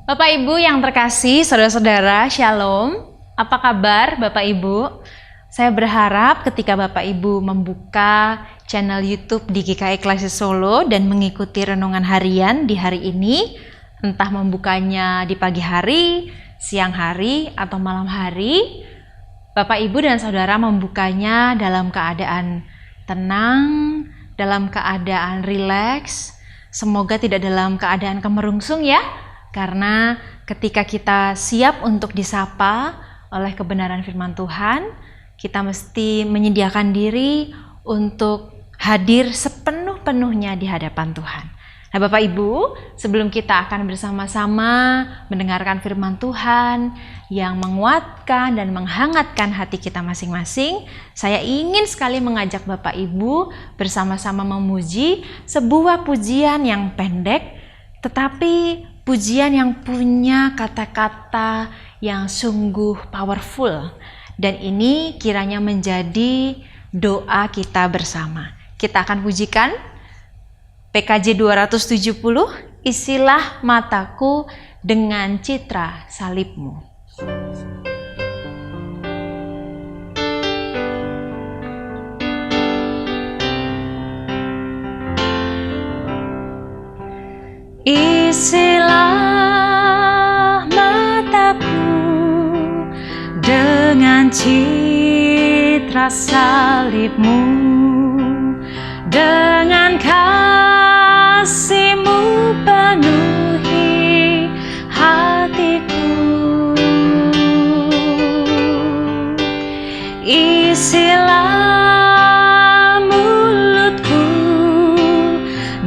Bapak Ibu yang terkasih, saudara-saudara, Shalom. Apa kabar Bapak Ibu? Saya berharap ketika Bapak Ibu membuka channel YouTube di GKI Klasi Solo dan mengikuti renungan harian di hari ini, entah membukanya di pagi hari, siang hari, atau malam hari, Bapak Ibu dan Saudara membukanya dalam keadaan tenang, dalam keadaan rileks, semoga tidak dalam keadaan kemerungsung ya. Karena ketika kita siap untuk disapa oleh kebenaran firman Tuhan, kita mesti menyediakan diri untuk hadir sepenuh-penuhnya di hadapan Tuhan. Nah Bapak Ibu, sebelum kita akan bersama-sama mendengarkan firman Tuhan yang menguatkan dan menghangatkan hati kita masing-masing, saya ingin sekali mengajak Bapak Ibu bersama-sama memuji sebuah pujian yang pendek, tetapi pujian yang punya kata-kata yang sungguh powerful. Dan ini kiranya menjadi doa kita bersama. Kita akan pujikan PKJ 270, isilah mataku dengan citra salibmu. Isilah mataku dengan citra salibmu, dengan kasih-Mu penuhi hatiku. Isilah mulutku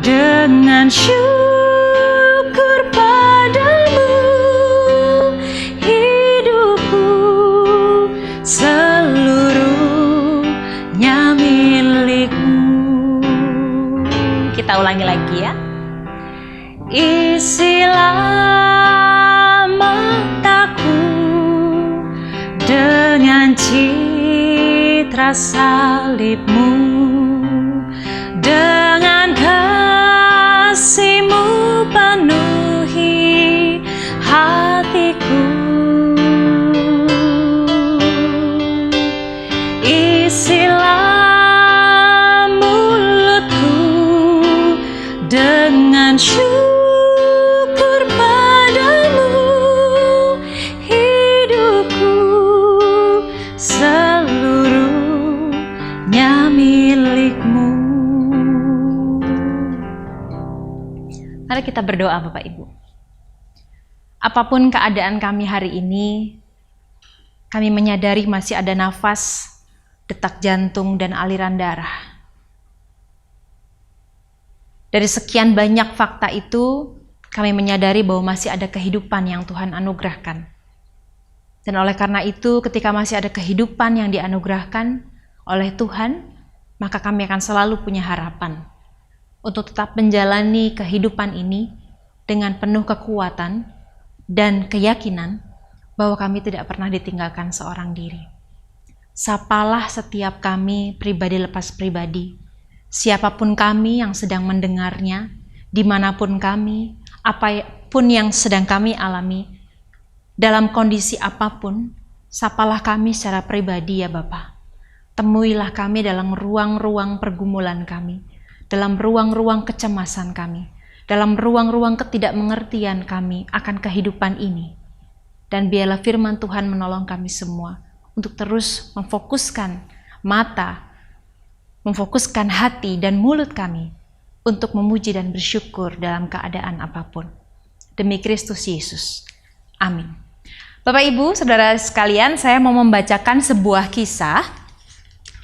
dengan syukur padamu, hidupku seluruhnya milik-Mu. Kita ulangi lagi ya. Isilah mataku dengan citra salib-Mu, dengan kasih-Mu penuhi hatiku. Isilah mulutku dengan syukur padamu, hidupku seluruhnya milik-Mu. Mari kita berdoa Bapak Ibu. Apapun keadaan kami hari ini, kami menyadari masih ada nafas, detak jantung, dan aliran darah. Dari sekian banyak fakta itu, kami menyadari bahwa masih ada kehidupan yang Tuhan anugerahkan. Dan oleh karena itu, ketika masih ada kehidupan yang dianugerahkan oleh Tuhan, maka kami akan selalu punya harapan untuk tetap menjalani kehidupan ini dengan penuh kekuatan dan keyakinan bahwa kami tidak pernah ditinggalkan seorang diri. Sapalah setiap kami pribadi lepas pribadi, siapapun kami yang sedang mendengarnya, dimanapun kami, apapun yang sedang kami alami, dalam kondisi apapun, sapalah kami secara pribadi ya Bapa. Temuilah kami dalam ruang-ruang pergumulan kami, dalam ruang-ruang kecemasan kami, dalam ruang-ruang ketidakmengertian kami akan kehidupan ini. Dan biarlah firman Tuhan menolong kami semua untuk terus memfokuskan mata, memfokuskan hati dan mulut kami untuk memuji dan bersyukur dalam keadaan apapun. Demi Kristus Yesus. Amin. Bapak Ibu, Saudara sekalian, saya mau membacakan sebuah kisah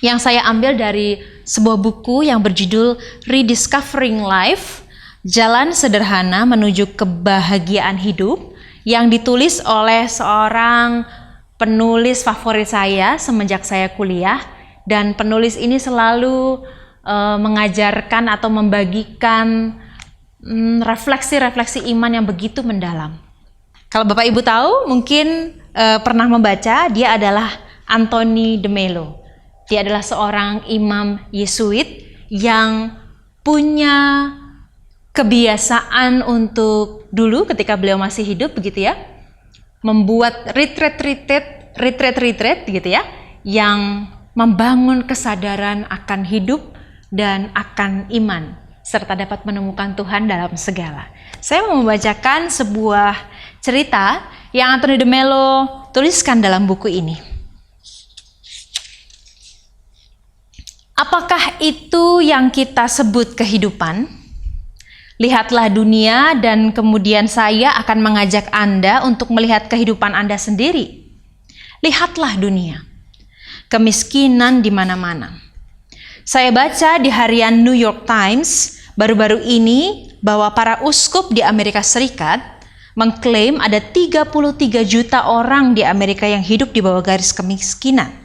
yang saya ambil dari sebuah buku yang berjudul Rediscovering Life, Jalan Sederhana Menuju Kebahagiaan Hidup, yang ditulis oleh seorang penulis favorit saya semenjak saya kuliah. Dan penulis ini selalu mengajarkan atau membagikan refleksi-refleksi iman yang begitu mendalam. Kalau Bapak Ibu tahu, mungkin pernah membaca, dia adalah Anthony de Mello. Dia adalah seorang imam Yesuit yang punya kebiasaan untuk dulu ketika beliau masih hidup begitu ya, membuat retreat gitu ya, yang membangun kesadaran akan hidup dan akan iman, serta dapat menemukan Tuhan dalam segala. Saya mau membacakan sebuah cerita yang Anthony de Mello tuliskan dalam buku ini. Apakah itu yang kita sebut kehidupan? Lihatlah dunia dan kemudian saya akan mengajak Anda untuk melihat kehidupan Anda sendiri. Lihatlah dunia. Kemiskinan di mana-mana. Saya baca di harian New York Times baru-baru ini bahwa para uskup di Amerika Serikat mengklaim ada 33 juta orang di Amerika yang hidup di bawah garis kemiskinan.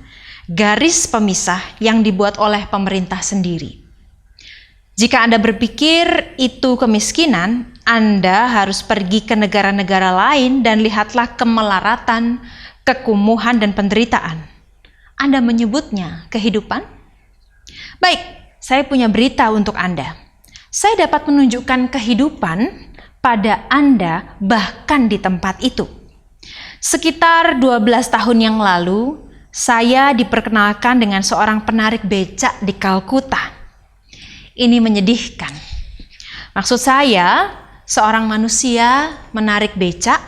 Garis pemisah yang dibuat oleh pemerintah sendiri. Jika Anda berpikir itu kemiskinan, Anda harus pergi ke negara-negara lain dan lihatlah kemelaratan, kekumuhan, dan penderitaan. Anda menyebutnya kehidupan? Baik, saya punya berita untuk Anda. Saya dapat menunjukkan kehidupan pada Anda bahkan di tempat itu. Sekitar 12 tahun yang lalu, saya diperkenalkan dengan seorang penarik becak di Kalkuta. Ini menyedihkan. Maksud saya, seorang manusia menarik becak,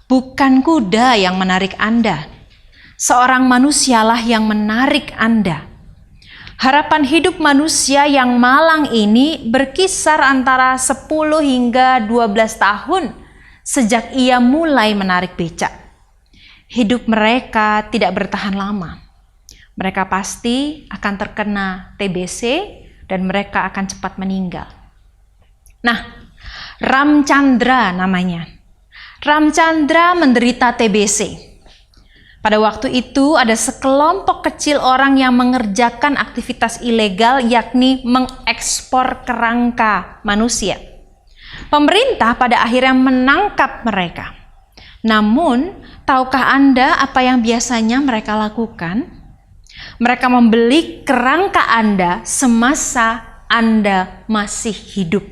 bukan kuda yang menarik Anda. Seorang manusialah yang menarik Anda. Harapan hidup manusia yang malang ini berkisar antara 10 hingga 12 tahun sejak ia mulai menarik becak. Hidup mereka tidak bertahan lama. Mereka pasti akan terkena TBC dan mereka akan cepat meninggal. Nah, Ramchandra namanya. Ramchandra menderita TBC. Pada waktu itu ada sekelompok kecil orang yang mengerjakan aktivitas ilegal, yakni mengekspor kerangka manusia. Pemerintah pada akhirnya menangkap mereka. Namun, tahukah Anda apa yang biasanya mereka lakukan? Mereka membeli kerangka Anda semasa Anda masih hidup.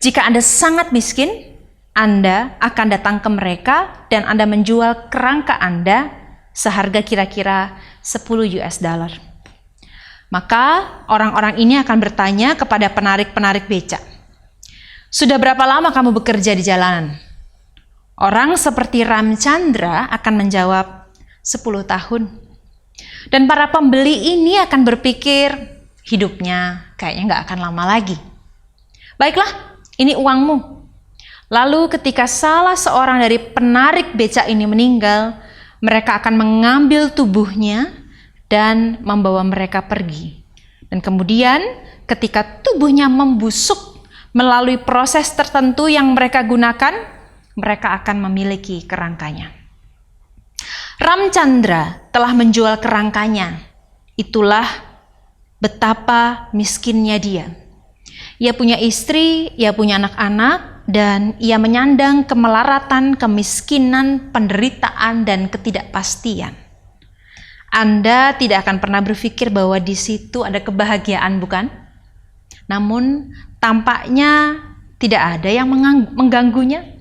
Jika Anda sangat miskin, Anda akan datang ke mereka dan Anda menjual kerangka Anda seharga kira-kira $10. Maka orang-orang ini akan bertanya kepada penarik-penarik becak, "Sudah berapa lama kamu bekerja di jalanan?" Orang seperti Ramchandra akan menjawab, 10 tahun. Dan para pembeli ini akan berpikir, hidupnya kayaknya nggak akan lama lagi. Baiklah, ini uangmu. Lalu ketika salah seorang dari penarik becak ini meninggal, mereka akan mengambil tubuhnya dan membawa mereka pergi. Dan kemudian ketika tubuhnya membusuk melalui proses tertentu yang mereka gunakan, mereka akan memiliki kerangkanya. Ramchandra telah menjual kerangkanya. Itulah betapa miskinnya dia. Ia punya istri, ia punya anak-anak, dan ia menyandang kemelaratan, kemiskinan, penderitaan, dan ketidakpastian. Anda tidak akan pernah berpikir bahwa di situ ada kebahagiaan, bukan? Namun tampaknya tidak ada yang mengganggunya.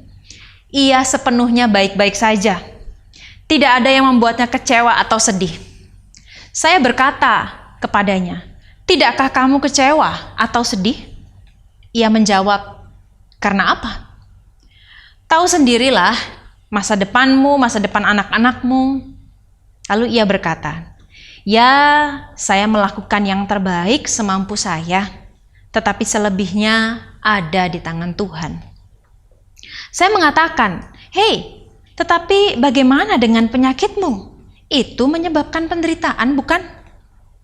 Ia sepenuhnya baik-baik saja. Tidak ada yang membuatnya kecewa atau sedih. Saya berkata kepadanya, "Tidakkah kamu kecewa atau sedih?" Ia menjawab, "Karena apa?" "Tahu sendirilah masa depanmu, masa depan anak-anakmu." Lalu ia berkata, "Ya, saya melakukan yang terbaik semampu saya, tetapi selebihnya ada di tangan Tuhan." Saya mengatakan, "Hei, tetapi bagaimana dengan penyakitmu? Itu menyebabkan penderitaan, bukan?"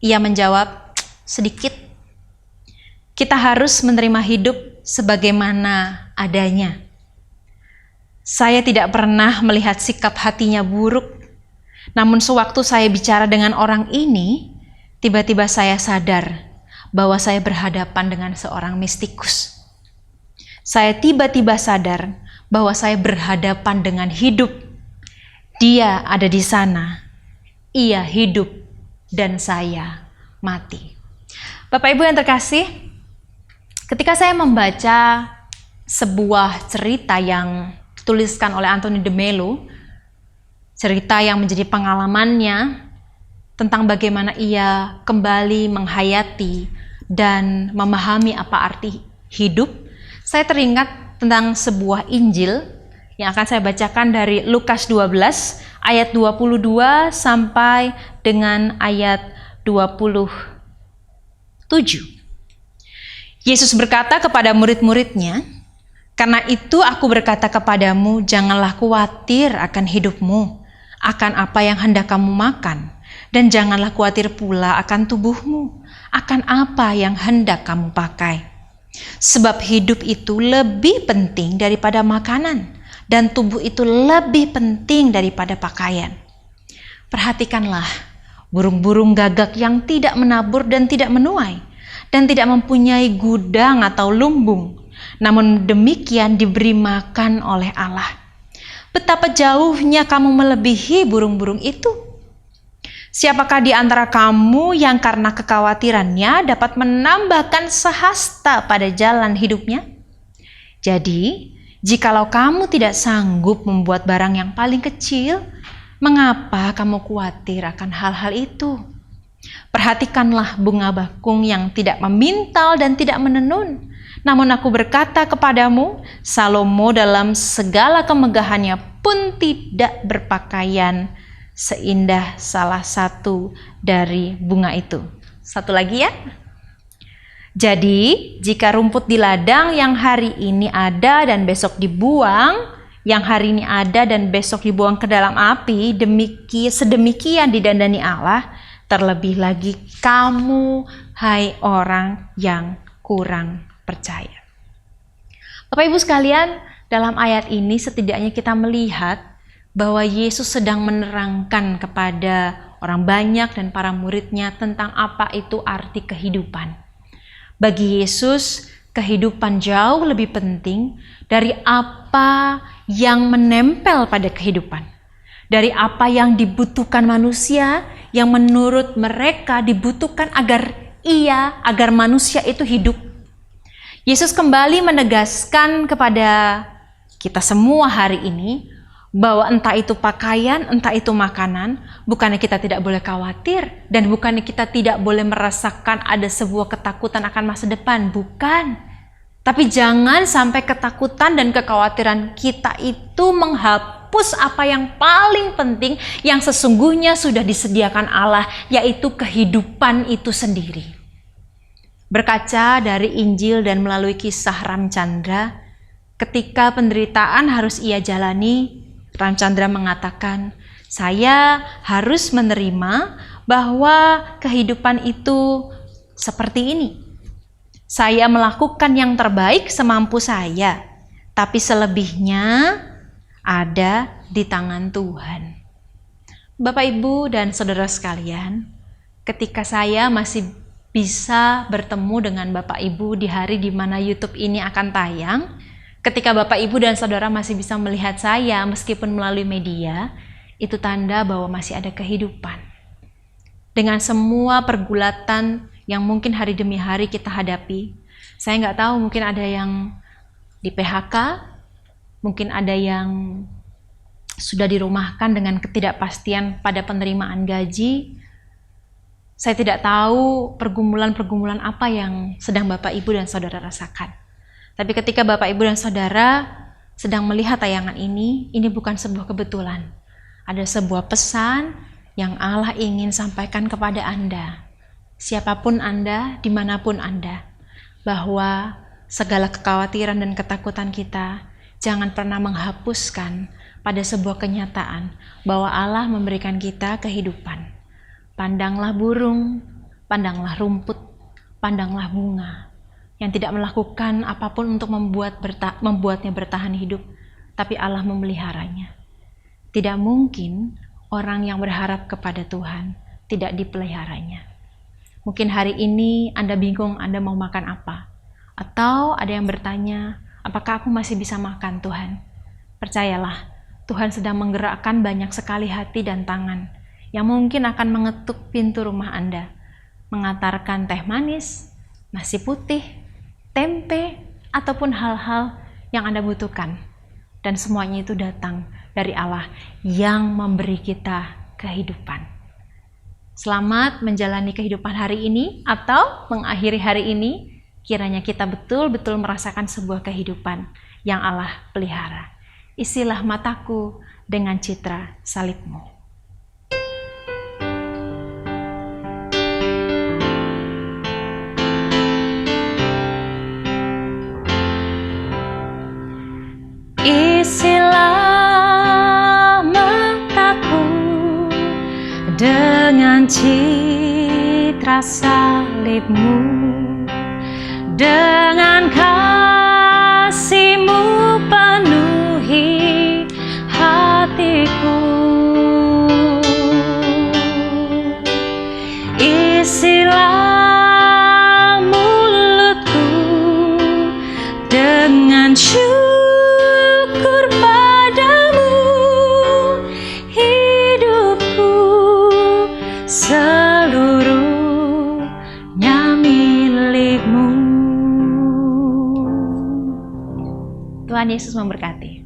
Ia menjawab, "Sedikit. Kita harus menerima hidup sebagaimana adanya." Saya tidak pernah melihat sikap hatinya buruk. Namun sewaktu saya bicara dengan orang ini, tiba-tiba saya sadar bahwa saya berhadapan dengan seorang mistikus. Saya tiba-tiba sadar bahwa saya berhadapan dengan hidup. Dia ada di sana. Ia hidup dan saya mati. Bapak Ibu yang terkasih, Ketika saya membaca sebuah cerita yang dituliskan oleh Anthony de Mello, cerita yang menjadi pengalamannya tentang bagaimana ia kembali menghayati dan memahami apa arti hidup, saya teringat tentang sebuah Injil yang akan saya bacakan dari Lukas 12 ayat 22 sampai dengan ayat 27. Yesus berkata kepada murid-muridnya, "Karena itu aku berkata kepadamu, janganlah khawatir akan hidupmu, akan apa yang hendak kamu makan, dan janganlah khawatir pula akan tubuhmu, akan apa yang hendak kamu pakai. Sebab hidup itu lebih penting daripada makanan, dan tubuh itu lebih penting daripada pakaian. Perhatikanlah burung-burung gagak yang tidak menabur dan tidak menuai, dan tidak mempunyai gudang atau lumbung, namun demikian diberi makan oleh Allah. Betapa jauhnya kamu melebihi burung-burung itu. Siapakah di antara kamu yang karena kekhawatirannya dapat menambahkan sehasta pada jalan hidupnya? Jadi, jikalau kamu tidak sanggup membuat barang yang paling kecil, mengapa kamu khawatir akan hal-hal itu? Perhatikanlah bunga bakung yang tidak memintal dan tidak menenun. Namun aku berkata kepadamu, Salomo dalam segala kemegahannya pun tidak berpakaian seindah salah satu dari bunga itu." Satu lagi ya. "Jadi, jika rumput di ladang yang hari ini ada dan besok dibuang, yang hari ini ada dan besok dibuang ke dalam api, sedemikian didandani Allah, terlebih lagi kamu, hai orang yang kurang percaya." Bapak Ibu sekalian, dalam ayat ini setidaknya kita melihat bahwa Yesus sedang menerangkan kepada orang banyak dan para muridnya tentang apa itu arti kehidupan. Bagi Yesus, kehidupan jauh lebih penting dari apa yang menempel pada kehidupan, dari apa yang dibutuhkan manusia, yang menurut mereka dibutuhkan agar manusia itu hidup. Yesus kembali menegaskan kepada kita semua hari ini bahwa entah itu pakaian, entah itu makanan, bukannya kita tidak boleh khawatir dan bukannya kita tidak boleh merasakan ada sebuah ketakutan akan masa depan, bukan. Tapi jangan sampai ketakutan dan kekhawatiran kita itu menghapus apa yang paling penting yang sesungguhnya sudah disediakan Allah, yaitu kehidupan itu sendiri. Berkaca dari Injil dan melalui kisah Ramchandra, ketika penderitaan harus ia jalani, Ramchandra mengatakan, "Saya harus menerima bahwa kehidupan itu seperti ini. Saya melakukan yang terbaik semampu saya, tapi selebihnya ada di tangan Tuhan." Bapak, Ibu, dan saudara sekalian, ketika saya masih bisa bertemu dengan Bapak Ibu di hari di mana YouTube ini akan tayang, ketika Bapak Ibu dan saudara masih bisa melihat saya meskipun melalui media, itu tanda bahwa masih ada kehidupan. Dengan semua pergulatan yang mungkin hari demi hari kita hadapi, saya nggak tahu, mungkin ada yang di PHK, mungkin ada yang sudah dirumahkan dengan ketidakpastian pada penerimaan gaji. Saya tidak tahu pergumulan-pergumulan apa yang sedang Bapak, Ibu, dan saudara rasakan. Tapi ketika Bapak, Ibu, dan saudara sedang melihat tayangan ini bukan sebuah kebetulan. Ada sebuah pesan yang Allah ingin sampaikan kepada Anda, siapapun Anda, dimanapun Anda, bahwa segala kekhawatiran dan ketakutan kita jangan pernah menghapuskan pada sebuah kenyataan bahwa Allah memberikan kita kehidupan. Pandanglah burung, pandanglah rumput, pandanglah bunga yang tidak melakukan apapun untuk membuatnya bertahan hidup, tapi Allah memeliharanya. Tidak mungkin orang yang berharap kepada Tuhan tidak dipeliharanya. Mungkin hari ini Anda bingung Anda mau makan apa, atau ada yang bertanya, apakah aku masih bisa makan, Tuhan? Percayalah, Tuhan sedang menggerakkan banyak sekali hati dan tangan yang mungkin akan mengetuk pintu rumah Anda, mengantarkan teh manis, nasi putih, tempe, ataupun hal-hal yang Anda butuhkan. Dan semuanya itu datang dari Allah yang memberi kita kehidupan. Selamat menjalani kehidupan hari ini atau mengakhiri hari ini. Kiranya kita betul-betul merasakan sebuah kehidupan yang Allah pelihara. Isilah mataku dengan citra salib-Mu. Isilah mataku dengan citra salib-Mu, dengan kasih-Mu penuhi hatiku. Isilah mulutku dengan syukur padamu, hidupku seluruhnya milik-Mu. Tuhan Yesus memberkati.